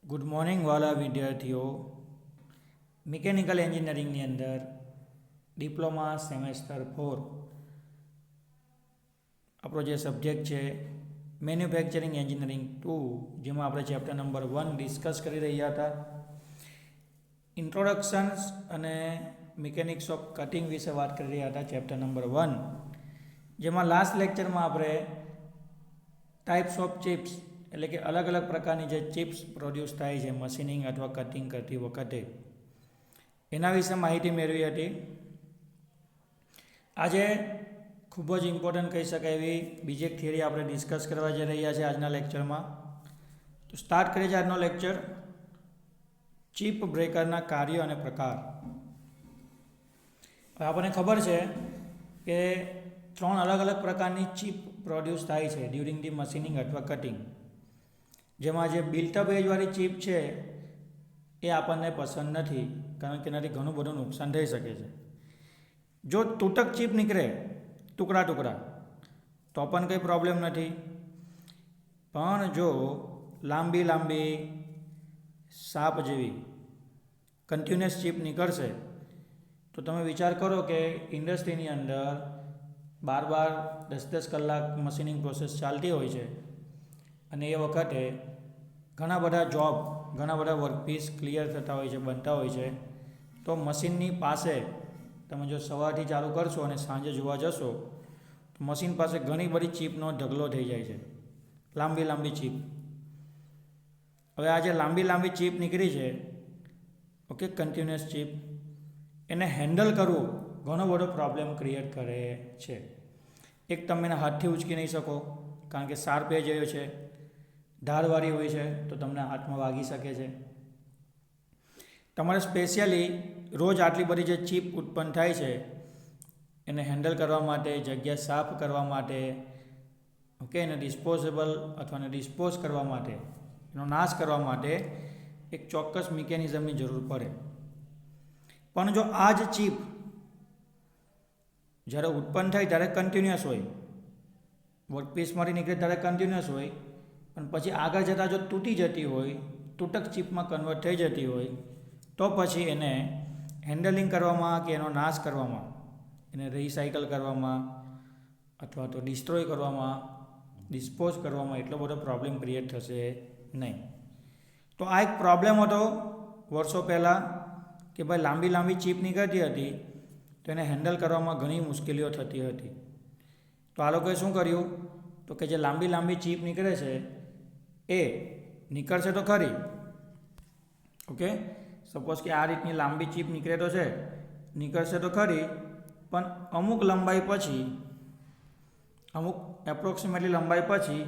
Good morning વાલા વિદ્યાર્થીઓ. Mechanical એન્જિનિયરિંગની અંદર ડિપ્લોમા સેમેસ્ટર 4 આપણો જે સબ્જેક્ટ છે મેન્યુફેક્ચરિંગ એન્જિનિયરિંગ 2, જેમાં આપણે ચેપ્ટર નંબર 1 ડિસ્કસ કરી રહ્યા હતા. ઇન્ટ્રોડક્શન્સ અને મિકેનિક્સ ઓફ કટિંગ વિશે વાત કરી રહ્યા હતા, ચેપ્ટર નંબર 1, જેમાં લાસ્ટ લેક્ચરમાં આપણે ટાઈપ્સ ઓફ ચિપ્સ એટલે કે અલગ અલગ પ્રકારની જે ચિપ્સ પ્રોડ્યુસ થાય છે મશીનિંગ અથવા કટિંગ કરતી વખતે એના વિશે માહિતી મેળવી હતી. આજે ખૂબ જ ઇમ્પોર્ટન્ટ કહી શકાય એવી બીજી એક થિયરી આપણે ડિસ્કસ કરવા જઈ રહ્યા છીએ આજના લેક્ચરમાં. તો સ્ટાર્ટ કરીએ છીએ આજનો લેક્ચર. ચિપ બ્રેકરના કાર્યો અને પ્રકાર. હવે આપણને ખબર છે કે 3 અલગ અલગ પ્રકારની ચિપ પ્રોડ્યુસ થાય છે ડ્યુરિંગ ધી મશીનિંગ અથવા કટિંગ. જેમાં જે બિલ્ટઅપ એજવાળી ચિપ છે એ આપણને પસંદ નથી, કારણ કે એનાથી ઘણું બધું નુકસાન થઈ શકે છે. જો તૂટક ચિપ નીકળે ટુકડા ટુકડા તો પણ કંઈ પ્રોબ્લેમ નથી, પણ જો લાંબી લાંબી સાપ જેવી કન્ટિન્યુઅસ ચિપ નીકળશે તો તમે વિચાર કરો કે ઇન્ડસ્ટ્રીની અંદર 12-10 કલાક મશીનિંગ પ્રોસેસ ચાલતી હોય છે અને એ વખતે ઘણા બધા જોબ, ઘણા બધા વર્કપીસ ક્લિયર થતા હોય છે, બનતા હોય છે. તો મશીનની પાસે તમે જો સવારથી ચાલુ કરશો અને સાંજે જોવા જશો તો મશીન પાસે ઘણી બધી ચિપનો ઢગલો થઈ જાય છે, લાંબી લાંબી ચિપ. હવે આ જે લાંબી લાંબી ચિપ નીકળી છે, ઓકે, કન્ટિન્યુઅસ ચિપ, એને હેન્ડલ કરવું ઘણો બધો પ્રોબ્લેમ ક્રિએટ કરે છે. એક તમે એને હાથથી ઉંચકી નહીં શકો, કારણ કે શાર્પ એજ એવો છે, ધારવાળી હોય છે, તો તમને હાથમાં વાગી શકે છે. તમારે સ્પેશિયલી રોજ આટલી બધી જે ચિપ ઉત્પન્ન થાય છે એને હેન્ડલ કરવા માટે, જગ્યા સાફ કરવા માટે, ઓકે, એને ડિસ્પોઝેબલ અથવા એને ડિસ્પોઝ કરવા માટે, એનો નાશ કરવા માટે એક ચોક્કસ મિકેનિઝમની જરૂર પડે. પણ જો આ જ ચિપ જ્યારે ઉત્પન્ન થાય ત્યારે કન્ટિન્યુઅસ હોય, વર્કપીસમાંથી નીકળે ત્યારે કન્ટિન્યુઅસ હોય, પણ પછી આગળ જતાં જો તૂટી જતી હોય, તૂટક ચિપમાં કન્વર્ટ થઈ જતી હોય, તો પછી એને હેન્ડલિંગ કરવામાં કે એનો નાશ કરવામાં, એને રિસાયકલ કરવામાં અથવા તો ડિસ્ટ્રોય કરવામાં, ડિસ્પોઝ કરવામાં એટલો બધો પ્રોબ્લેમ ક્રિએટ થશે નહીં. તો આ એક પ્રોબ્લેમ હતો વર્ષો પહેલાં કે ભાઈ લાંબી લાંબી ચિપ નીકળતી હતી તો એને હેન્ડલ કરવામાં ઘણી મુશ્કેલીઓ થતી હતી. તો આ લોકોએ શું કર્યું, તો કે જે લાંબી લાંબી ચિપ નીકળે છે એ નીકળશે તો ખરી, ઓકે, સપોઝ કે આ રીતની લાંબી ચિપ નીકળે તો છે, નીકળશે તો ખરી, પણ અમુક લંબાઈ પછી, અમુક એપ્રોક્સિમેટલી લંબાઈ પછી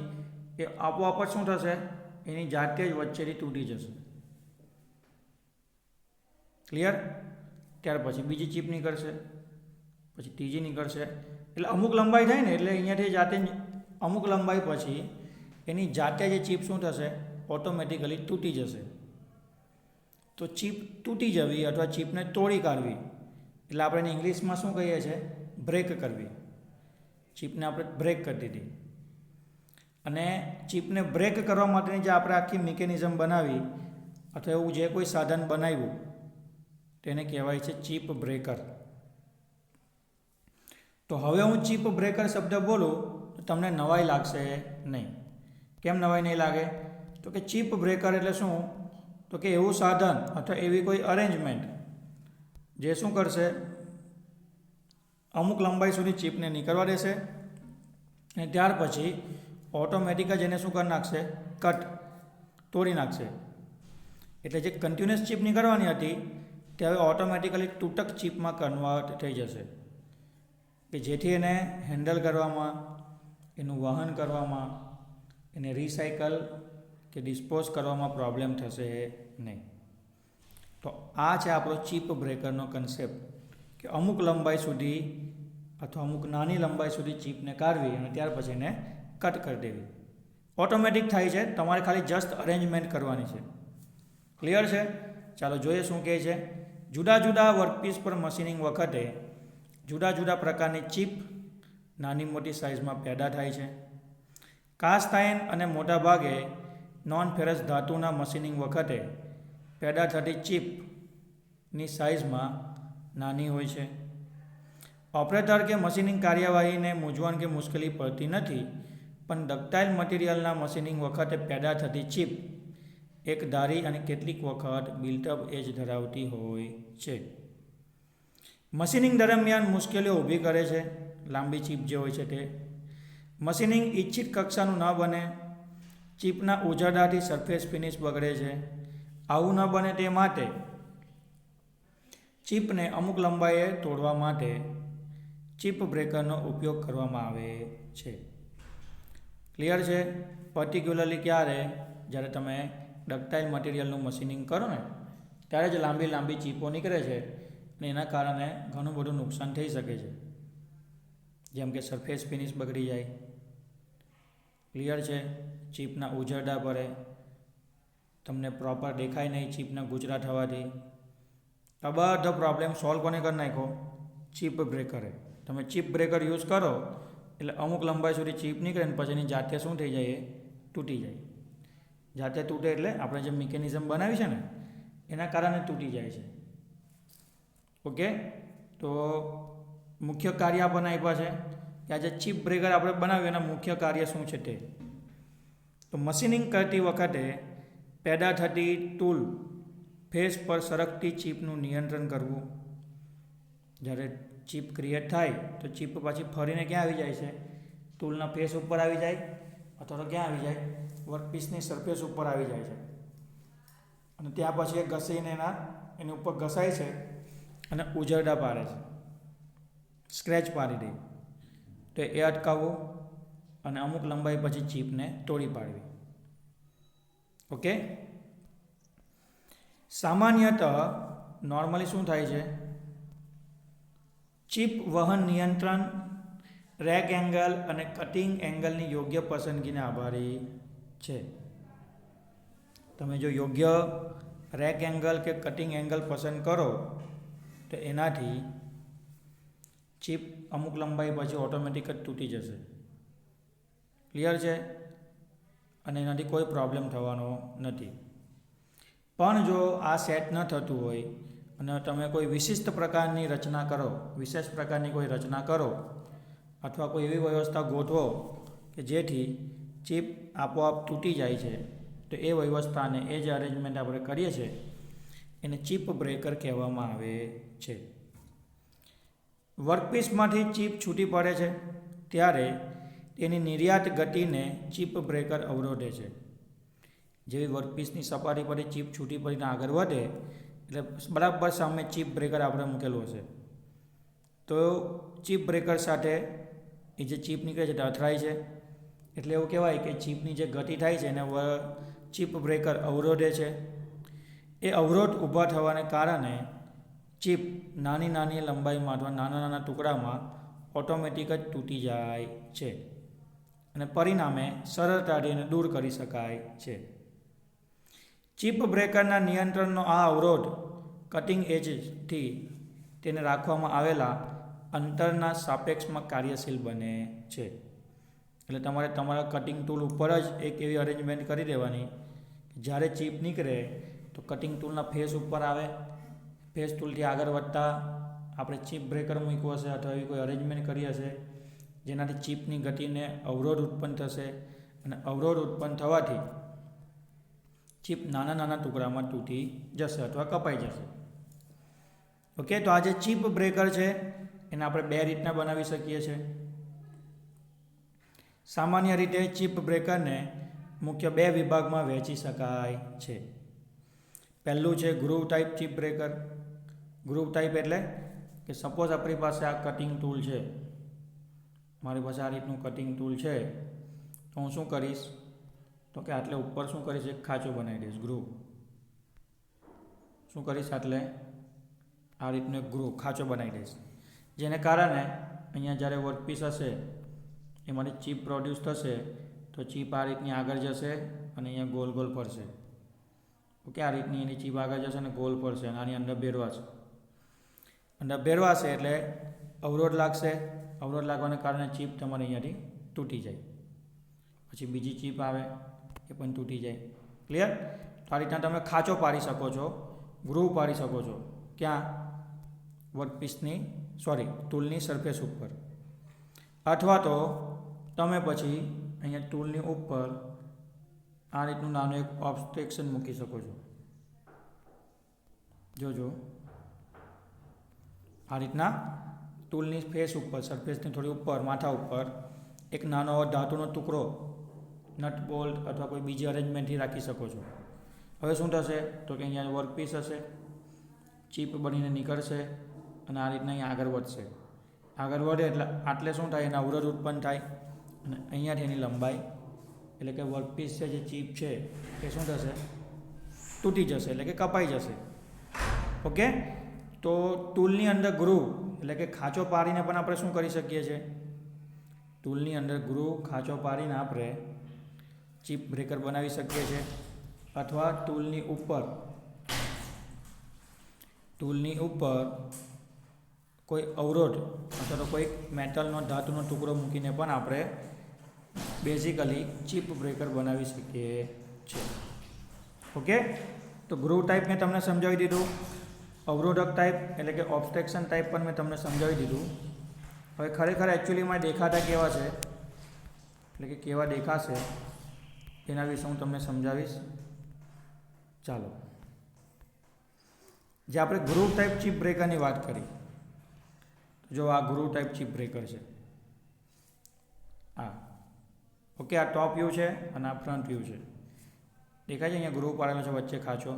એ આપોઆપ જ શું થશે, એની જાતે જ વચ્ચેથી તૂટી જશે. ક્લિયર? ત્યાર પછી બીજી ચિપ નીકળશે, પછી ત્રીજી નીકળશે, એટલે અમુક લંબાઈ થાય ને એટલે અહીંયાથી જાતે અમુક લંબાઈ પછી એની જાતે જે ચિપ શું થશે, ઓટોમેટિકલી તૂટી જશે. તો ચિપ તૂટી જવી અથવા ચિપને તોડી કાઢવી એટલે આપણે એને ઇંગ્લિશમાં શું કહીએ છીએ, બ્રેક કરવી. ચિપને આપણે બ્રેક કરી દીધી. અને ચિપને બ્રેક કરવા માટેની જે આપણે આખી મિકેનિઝમ બનાવી અથવા એવું જે કોઈ સાધન બનાવ્યું તેને કહેવાય છે ચિપ બ્રેકર. તો હવે હું ચિપ બ્રેકર શબ્દ બોલું તો તમને નવાઈ લાગશે નહીં. કેમ નવાઈ નહીં લાગે? તો કે ચિપ બ્રેકર એટલે શું, તો કે એવું સાધન અથવા એવી કોઈ અરેન્જમેન્ટ જે શું કરશે, અમુક લંબાઈ સુધી ચિપને નીકળવા દેશે અને ત્યાર પછી ઓટોમેટિક જ એને શું કરી નાખશે, કટ, તોડી નાખશે. એટલે જે કન્ટિન્યુઅસ ચિપ નીકળવાની હતી તે હવે ઓટોમેટિકલી તૂટક ચિપમાં કન્વર્ટ થઈ જશે, કે જેથી એને હેન્ડલ કરવામાં, એનું વહન કરવામાં, એને રિસાયકલ કે ડિસ્પોઝ કરવામાં પ્રોબ્લેમ થશે નહીં. તો આ છે આપણો ચિપ બ્રેકરનો કન્સેપ્ટ, કે અમુક લંબાઈ સુધી અથવા અમુક નાની લંબાઈ સુધી ચિપને કાઢવી અને ત્યાર પછી એને કટ કરી દેવી. ઓટોમેટિક થાય છે, તમારે ખાલી જસ્ટ અરેન્જમેન્ટ કરવાની છે. ક્લિયર છે? ચાલો જોઈએ શું કહે છે. જુદા જુદા વર્કપીસ પર મશીનિંગ વખતે જુદા જુદા પ્રકારની ચિપ નાની મોટી સાઇઝમાં પેદા થાય છે. કાસ્ટ આયર્ન અને મોટા ભાગે નોન ફેરસ ધાતુના મશીનિંગ વખતે પેદા થતી ચિપની સાઇઝમાં નાની હોય છે. ઓપરેટર કે મશીનિંગ કાર્યવાહીને મૂંઝવણ કે મુશ્કેલી પડતી નથી, પણ ડક્ટાઇલ મટીરિયલના મશીનિંગ વખતે પેદા થતી ચિપ એક ધારી અને કેટલીક વખત બિલ્ટઅપ એજ ધરાવતી હોય છે. મશીનિંગ દરમિયાન મુશ્કેલીઓ ઊભી કરે છે. લાંબી ચિપ જે હોય છે તે મશીનિંગ ઇચ્છિત કક્ષાનું ન બને. ચિપના ઉજાડાથી સરફેસ ફિનિશ બગડે છે. આવું ન બને તે માટે ચિપને અમુક લંબાઈએ તોડવા માટે ચિપ બ્રેકરનો ઉપયોગ કરવામાં આવે છે. ક્લિયર છે? પર્ટિક્યુલરલી ક્યારે? જ્યારે તમે ડક્ટાઇલ મટીરિયલનું મશીનિંગ કરો ને ત્યારે જ લાંબી લાંબી ચીપો નીકળે છે અને એના કારણે ઘણું બધું નુકસાન થઈ શકે છે, જેમ કે સરફેસ ફિનિશ બગડી જાય. ક્લિયર છે? ચીપના ઉજરડા પડે, તમને પ્રોપર દેખાય નહીં ચીપના ગુચરા થવાથી. આ બધો પ્રોબ્લેમ સોલ્વ કોને કરી નાખ્યો? ચીપ બ્રેકરે. તમે ચીપ બ્રેકર યુઝ કરો એટલે અમુક લંબાઈ સુધી ચીપ નીકળે ને પછી એની જાતે શું થઈ જાય? એ તૂટી જાય. જાતે તૂટે એટલે આપણે જે મિકેનિઝમ બનાવી છે ને એના કારણે તૂટી જાય છે. ઓકે, તો મુખ્ય કાર્ય આપણને આપ્યા છે કે આ જે ચિપ બ્રેકર આપણે બનાવ્યું એના મુખ્ય કાર્ય શું છે તે. તો મશીનિંગ કરતી વખતે પેદા થતી ટૂલ ફેસ પર સરકતી ચિપનું નિયંત્રણ કરવું. જ્યારે ચિપ ક્રિએટ થાય તો ચિપ પાછી ફરીને ક્યાં આવી જાય છે? ટૂલના ફેસ ઉપર આવી જાય અથવા તો ક્યાં આવી જાય? વર્કપીસની સરફેસ ઉપર આવી જાય છે અને ત્યાં પછી એ ઘસીને એની ઉપર ઘસાય છે અને ઉજરડા પાડે છે, સ્ક્રેચ પાડી દે. તો એ અટકાવવું અને અમુક લંબાઈ પછી ચીપને તોડી પાડવી. ઓકે, સામાન્યતઃ નોર્મલી શું થાય છે? ચિપ વહન નિયંત્રણ, રેક એંગલ અને કટિંગ એંગલની યોગ્ય પસંદગીને આભારી છે. તમે જો યોગ્ય રેક એંગલ કે કટિંગ એંગલ પસંદ કરો તો એનાથી ચિપ અમુક લંબાઈ પછી ઓટોમેટિક જ તૂટી જશે. ક્લિયર છે? અને એનાથી કોઈ પ્રોબ્લેમ થવાનો નથી. પણ જો આ સેટ ન થતું હોય અને તમે કોઈ વિશિષ્ટ પ્રકારની રચના કરો, વિશેષ પ્રકારની કોઈ રચના કરો અથવા કોઈ એવી વ્યવસ્થા ગોઠવો કે જેથી ચિપ આપોઆપ તૂટી જાય છે, તો એ વ્યવસ્થાને, એ જે અરેન્જમેન્ટ આપણે કરીએ છીએ એને ચિપ બ્રેકર કહેવામાં આવે છે. વર્કપીસમાંથી ચિપ છૂટી પડે છે ત્યારે તેની નિર્યાત ગતિને ચિપ બ્રેકર અવરોધે છે. જેવી વર્કપીસની સપાટી પરથી ચિપ છૂટી પડીને આગળ વધે એટલે બરાબર સામે ચિપ બ્રેકર આપણે મૂકેલું હશે તો ચિપ બ્રેકર સાથે એ જે ચિપ નીકળે છે તે અથડાય છે. એટલે એવું કહેવાય કે ચિપની જે ગતિ થાય છે એને ચિપ બ્રેકર અવરોધે છે. એ અવરોધ ઊભા થવાને કારણે ચિપ નાની નાની લંબાઈમાં અથવા નાના નાના ટુકડામાં ઓટોમેટિક જ તૂટી જાય છે અને પરિણામે સરળતાથી એને દૂર કરી શકાય છે. ચિપ બ્રેકરના નિયંત્રણનો આ અવરોધ કટિંગ એજથી તેને રાખવામાં આવેલા અંતરના સાપેક્ષમાં કાર્યશીલ બને છે. એટલે તમારે તમારા કટિંગ ટૂલ ઉપર જ એક એવી અરેન્જમેન્ટ કરી દેવાની કે જ્યારે ચિપ નીકળે તો કટિંગ ટૂલના ફેસ ઉપર આવે, ફેસ ટૂલથી આગળ વધતા આપણે ચિપ બ્રેકર મૂક્યું હશે અથવા એવી કોઈ અરેન્જમેન્ટ કરી હશે જેનાથી ચિપની ગતિને અવરોધ ઉત્પન્ન થશે અને અવરોધ ઉત્પન્ન થવાથી ચિપ નાના નાના ટુકડામાં તૂટી જશે અથવા કપાઈ જશે. ઓકે, તો આ જે ચિપ બ્રેકર છે એને આપણે બે રીતના બનાવી શકીએ છીએ. સામાન્ય રીતે ચિપ બ્રેકરને મુખ્ય બે વિભાગમાં વહેંચી શકાય છે. પહેલું છે groove type chip breaker. Groove type એટલે કે સપોઝ આપણી પાસે આ કટિંગ ટૂલ છે, મારી પાસે આ રીતનું કટિંગ ટૂલ છે, તો હું શું કરીશ તો કે આટલે ઉપર શું કરીશ, એક ખાંચો બનાવી દઈશ, ગ્રુવ. શું કરીશ, આટલે આ રીતનું એક ગ્રુવ ખાંચો બનાવી દઈશ, જેને કારણે અહીંયા જ્યારે વર્કપીસ હશે એમાંથી ચિપ પ્રોડ્યુસ થશે તો ચિપ આ રીતની આગળ જશે અને અહીંયા ગોલ ગોલ ફરશે. ઓકે, આ રીતની એની ચિપ આગળ જશે અને ગોલ ફરશે અને આની અંદર ભેરવાશે. અંદર ભેરવાશે એટલે અવરોધ લાગશે. અવરોધ લાગવાને કારણે ચિપ તમારે અહીંયાથી તૂટી જાય. પછી બીજી ચિપ આવે, એ પણ તૂટી જાય. ક્લિયર? તો આ રીતના તમે ખાંચો પાડી શકો છો, ગ્રુવ પાડી શકો છો. ક્યાં? વર્કપીસની ટૂલની સરફેસ ઉપર. અથવા તો તમે પછી અહીંયા ટૂલની ઉપર આ રીતનું નાનું એક ઓબ્સ્ટ્રક્શન મૂકી શકો છો. જોજો આ રીતના ટૂલની ફેસ ઉપર, સરફેસની થોડી ઉપર, માથા ઉપર એક નાનો ધાતુનો ટુકડો નટ બોલ્ટ અથવા કોઈ બીજી અરેન્જમેન્ટથી રાખી શકો છો. હવે શું થશે તો કે અહીંયા વર્કપીસ હશે, ચીપ બનીને નીકળશે અને આ રીતના અહીંયા આગળ વધશે. આગળ વધે એટલે આટલે શું થાય? એના અવરોધ ઉત્પન્ન થાય અને અહીંયાથી એની લંબાઈ એટલે કે વર્કપીસ છે, જે ચીપ છે એ શું થશે? તૂટી જશે, એટલે કે કપાઈ જશે. ઓકે? તો ટૂલની અંદર ગ્રુવ એટલે કે ખાંચો પાડીને પણ આપણે શું કરી શકીએ છીએ? ટૂલની અંદર ગ્રુવ ખાંચો પાડીને આપણે ચીપ બ્રેકર બનાવી શકીએ છીએ. અથવા ટૂલની ઉપર કોઈ અવરોધ અથવા તો કોઈ મેટલનો ધાતુનો ટુકડો મૂકીને પણ આપણે બેઝિકલી ચીપ બ્રેકર બનાવી શકીએ છીએ. ઓકે? તો ગ્રુવ ટાઈપ મેં તમને સમજાવી દીધું, અવરોધક ટાઈપ એટલે કે ઓબ્સ્ટ્રક્શન ટાઈપ પણ મેં તમને સમજાવી દીધું. હવે ખરેખર એકચ્યુઅલીમાં દેખાતા કેવા છે એટલે કે કેવા દેખાશે એના વિશે હું તમને સમજાવીશ. ચાલો, જે આપણે ગ્રુવ ટાઈપ ચીપ બ્રેકરની વાત કરી, જો આ ગ્રુવ ટાઈપ ચીપ બ્રેકર છે. આ ઓકે, આ ટોપ વ્યૂ છે અને આ ફ્રન્ટ વ્યૂ છે. દેખાય છે? અહીંયા ગ્રુવ પાડેલો છે, વચ્ચે ખાંચો.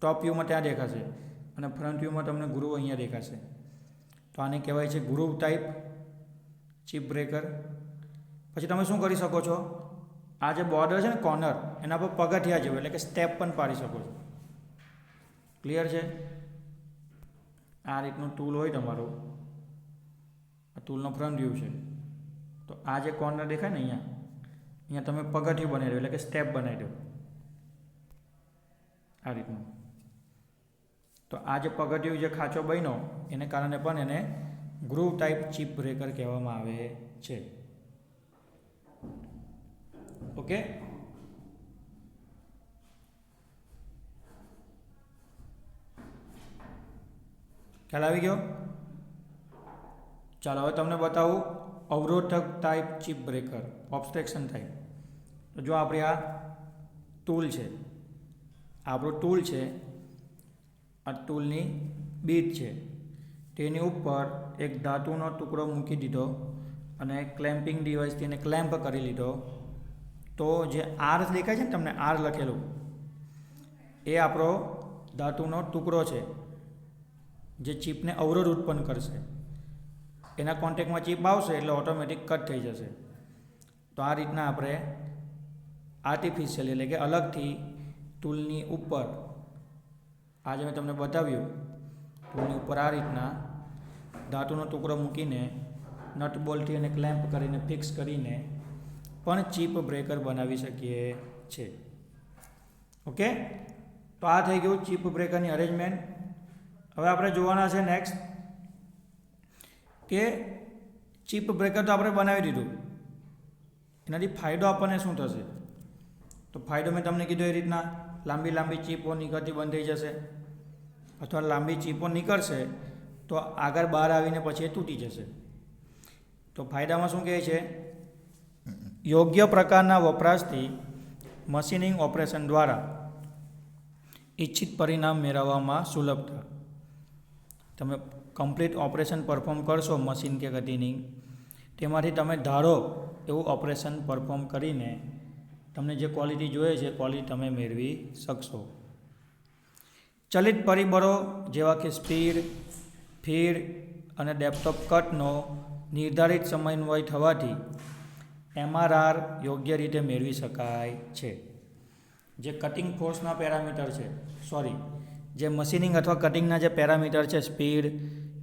ટોપ વ્યૂમાં ત્યાં દેખાશે અને ફ્રન્ટ વ્યૂમાં તમને ગ્રુવ અહીંયા દેખાશે. તો આને કહેવાય છે ગ્રુવ ટાઈપ ચીપ બ્રેકર. પછી તમે શું કરી શકો છો? આ જે બોર્ડર છે ને કોર્નર, એના પર પગથિયા જેવું એટલે કે સ્ટેપ પણ પાડી શકો છો. ક્લિયર છે? આ રીતનું ટૂલ હોય તમારું, આ ટૂલનો ફ્રન્ટ વ્યૂ છે. તો આ જે કોર્નર દેખાય ને અહીંયા તમે પગથિયું બનાવી દો એટલે કે સ્ટેપ બનાવી દો આ રીતનું. તો આ જે પગથિયું જે ખાંચો બન્યો એને કારણે પણ એને ગ્રુવ ટાઈપ ચીપ બ્રેકર કહેવામાં આવે છે. ઓકે? ખ્યાલ આવી ગયો? ચાલો હવે તમને બતાવું અવરોધક ટાઈપ ચીપ બ્રેકર, ઓબ્સ્ટ્રક્શન ટાઈપ. તો જો આપણી આ ટૂલ છે, આપણું ટૂલ છે, આ ટૂલની બીટ છે, તેની ઉપર એક ધાતુનો ટુકડો મૂકી દીધો અને ક્લેમ્પિંગ ડિવાઇસથી એને ક્લેમ્પ કરી લીધો. તો જે આર દેખાય છે ને તમને, આર લખેલું, એ આપણો ધાતુનો ટુકડો છે જે ચીપને અવરોધ ઉત્પન્ન કરશે. એના કોન્ટેક્ટમાં ચીપ આવશે એટલે ઓટોમેટિક કટ થઈ જશે. તો આ રીતના આપણે આર્ટિફિશિયલી એટલે કે અલગથી ટૂલની ઉપર, આજે મેં તમને બતાવ્યું, ટૂલની ઉપર આ રીતના ધાતુનો ટુકડો મૂકીને નટ બોલ્ટથી એને ક્લેમ્પ કરીને ફિક્સ કરીને પણ ચીપ બ્રેકર બનાવી શકીએ છીએ. ઓકે? તો આ થઈ ગયું ચીપ બ્રેકરની અરેન્જમેન્ટ. હવે આપણે જોવાના છે નેક્સ્ટ કે ચીપ બ્રેકર તો આપણે બનાવી દીધું, એનાથી ફાયદો આપણને શું થશે? તો ફાયદો મેં તમને કીધું એ રીતના લાંબી લાંબી ચીપો નીકળતી બંધ થઈ જશે, અથવા લાંબી ચીપો નીકળશે તો આગળ બહાર આવીને પછી એ તૂટી જશે. તો ફાયદામાં શું કહે છે? યોગ્ય પ્રકારના વપરાશથી મશીનિંગ ઓપરેશન દ્વારા ઇચ્છિત પરિણામ મેળવવામાં સુલભતા. તમે કમ્પ્લીટ ઓપરેશન પરફોર્મ કરશો મશીન કે કટિંગ, તેમાંથી તમે ધારો એવું ઓપરેશન પરફોર્મ કરીને તમને જે ક્વોલિટી જોઈએ છે ક્વોલિટી તમે મેળવી શકશો. ચલિત પરિબળો જેવા કે સ્પીડ, ફીડ અને ડેપ્થ ઓફ કટનો નિર્ધારિત સમન્વય થવાથી MRR યોગ્ય રીતે મેળવી શકાય છે. જે કટિંગ ફોર્સના પેરામીટર છે, જે મશીનિંગ અથવા કટિંગના જે પેરામીટર છે, સ્પીડ,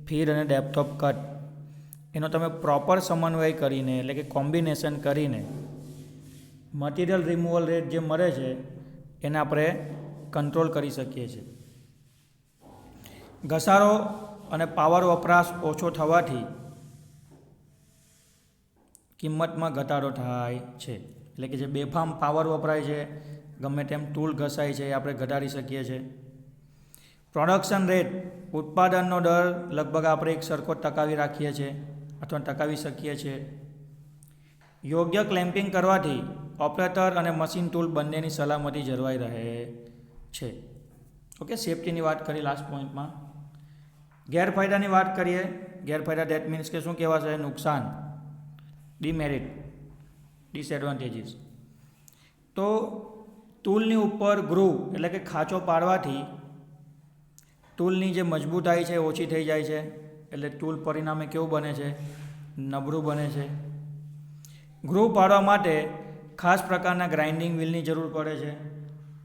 ફીડ અને ડેપ્થ ઓફ કટ, એનો તમે પ્રોપર સમન્વય કરીને એટલે કે કોમ્બિનેશન કરીને મટીરિયલ રિમૂવલ રેટ જે મળે છે એને આપણે કંટ્રોલ કરી શકીએ છીએ. ઘસારો અને પાવર વપરાશ ઓછો થવાથી કિંમતમાં ઘટાડો થાય છે. એટલે કે જે બેફામ પાવર વપરાય છે, ગમે તેમ ટૂલ ઘસાય છે, એ આપણે ઘટાડી શકીએ છીએ. પ્રોડક્શન રેટ, ઉત્પાદનનો દર લગભગ આપણે એક સરખો ટકાવી રાખીએ છીએ અથવા ટકાવી શકીએ છીએ. યોગ્ય ક્લેમ્પિંગ કરવાથી ઓપરેટર અને મશીન ટૂલ બંનેની સલામતી જળવાઈ રહે છે. ઓકે, સેફટીની વાત કરી લાસ્ટ પોઈન્ટમાં. ગેરફાયદાની વાત કરીએ. ગેરફાયદા દેટ મીન્સ કે શું કહેવાશે? નુકસાન, ડીમેરિટ, ડિસએડવાન્ટેજીસ. તો ટૂલની ઉપર ગ્રુવ એટલે કે ખાંચો પાડવાથી ટૂલની જે મજબૂતાઈ છે ઓછી થઈ જાય છે, એટલે ટૂલ પરિણામે કેવું બને છે? નબળું બને છે. ગ્રુવ પાડવા માટે ખાસ પ્રકારના ગ્રાઇન્ડિંગ વ્હીલની જરૂર પડે છે,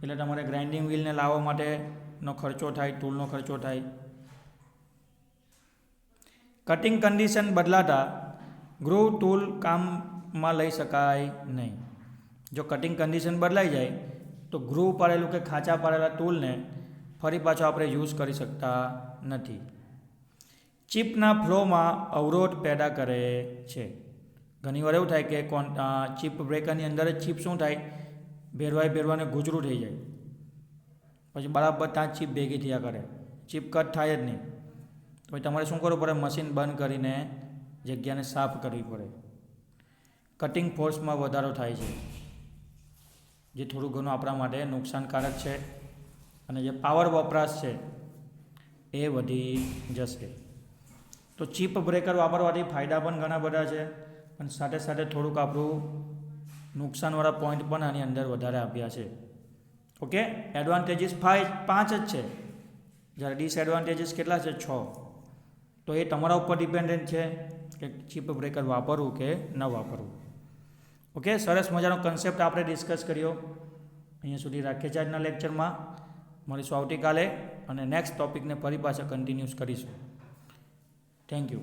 એટલે તમારે ગ્રાઇન્ડિંગ વ્હીલને લાવવા માટેનો ખર્ચો થાય, ટૂલનો ખર્ચો થાય. કટિંગ કન્ડિશન બદલાતા ગ્રુવ ટૂલ કામમાં લઈ શકાય નહીં. જો કટિંગ કન્ડિશન બદલાઈ જાય તો ગ્રુવ પાડેલું કે ખાંચા પાડેલા ટૂલને ફરી પાછો આપણે યુઝ કરી શકતા નથી. ચિપના ફ્લોમાં અવરોધ પેદા કરે છે. ઘણીવાર એવું થાય કે ચિપ બ્રેકરની અંદર જ ચિપ શું થાય? ભેરવાઈને ગુજરું થઈ જાય, પછી બરાબર ત્યાં ચિપ ભેગી થયા કરે, ચિપ કટ થાય જ નહીં. તો તમારે શું કરવું પડે? મશીન બંધ કરીને જગ્યાને સાફ કરવી પડે. કટિંગ ફોર્સમાં વધારો થાય છે, જે થોડું ઘણું આપણા માટે નુકસાનકારક છે, અને જે પાવર વપરાશ છે એ વધી જશે. તો ચિપ બ્રેકર વાપરવાથી ફાયદા પણ ઘણા બધા છે, પણ સાથે સાથે થોડુંક આપણું નુકસાનવાળા પોઈન્ટ પણ આની અંદર વધારે આપ્યા છે. ઓકે, એડવાન્ટેજીસ 5 જ છે, જ્યારે ડિસએડવાન્ટેજીસ કેટલા છે? 6. તો એ તમારા ઉપર ડિપેન્ડન્ટ છે કે ચિપ બ્રેકર વાપરવું કે ન વાપરવું. ઓકે, સરસ મજાનો કન્સેપ્ટ આપણે ડિસ્કસ કર્યો. અહીંયા સુધી રાખીએ છીએ આજના લેક્ચરમાં. મળીશું આવતીકાલે અને નેક્સ્ટ ટોપિકને ફરી પાછા કન્ટિન્યુઅસ કરીશું. Thank you.